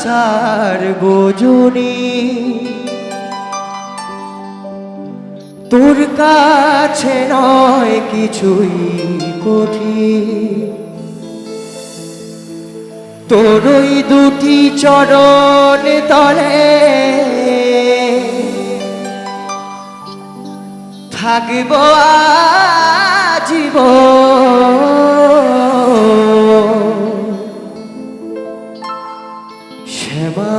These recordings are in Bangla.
আশার বোঝনি তোর কাছে নয় কিছুই কঠিন তোর ওই দুটি চরণ তলে থাকব আজীবন শ্যামা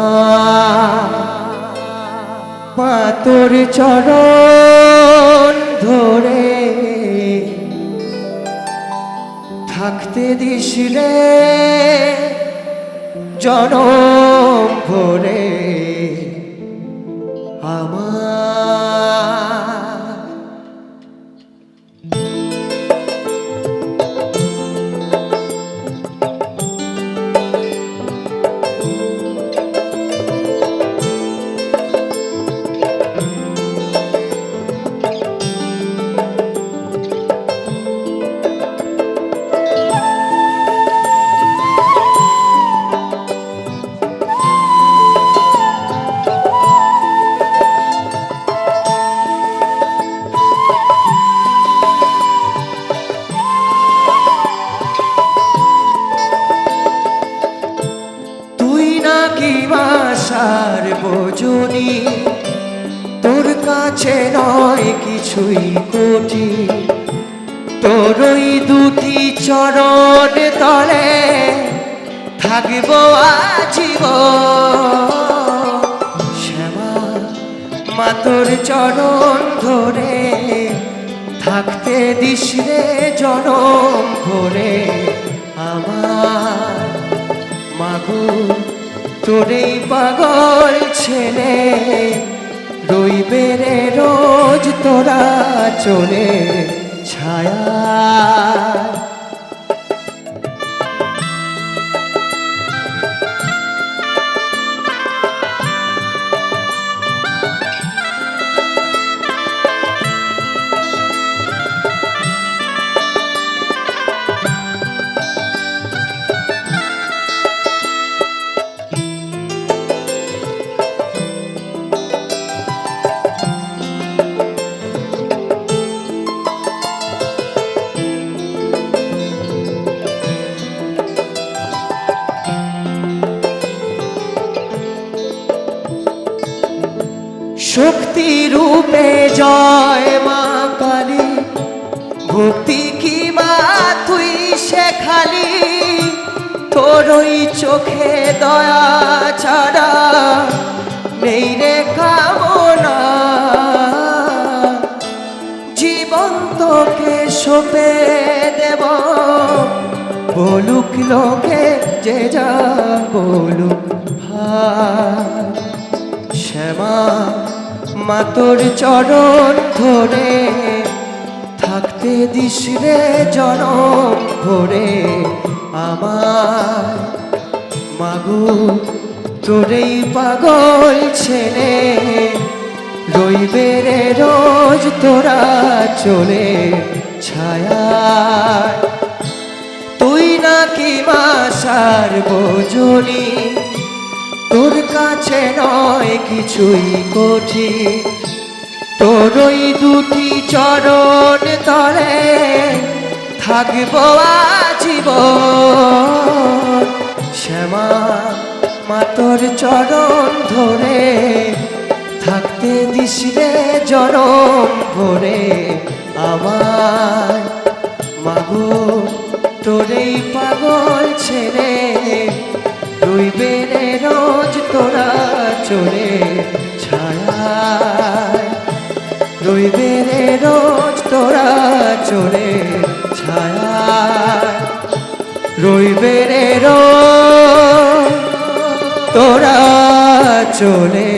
মা তোর চরণ ধরে থাকতে দিস রে জনম ভরে আমার আশার বোঝনি তোর কাছে নয় কিছুই কঠিন তোর ওই দুটি চরণ তলে থাকব আজীবন শ্যামা মা তোর চরণ ধরে থাকতে দিস রে জনম ভরে আমার মাগো তোরেই পাগল ছেলে রইবে রে রোজ তোরা চলে ছায়া শক্তি রূপে জয় মা কালী ভক্তি কি মা তুই শেখালি তোর ওই চোখে দয়া ছাড়া নেই রে কামনা জীবন তোকে সঁপে দেব বলুক লোকে যে যা বলুক ভাই শ্যামা মা তোর চরণ ধরে থাকতে দিস রে জনম ভরে আমার মাগো তোরেই পাগল ছেলে রইবে রে রোজ তোরা চলে ছায়া তুই নাকি মাসার বোঝনি তোর কাছে নয় কিছুই কঠিন তোর ওই দুটি চরণ তলে থাকব আজীবন শ্যামা মা তোর চরণ ধরে থাকতে দিস রে জনম ভরে আমার মাগো তোরেই পাগল ছেলে রইবে রে রোজ তোরা চলে ছায়ায় রইবে রে রোজ তোরা চলে ছায়ায় রইবে রে রোজ তোরা চলে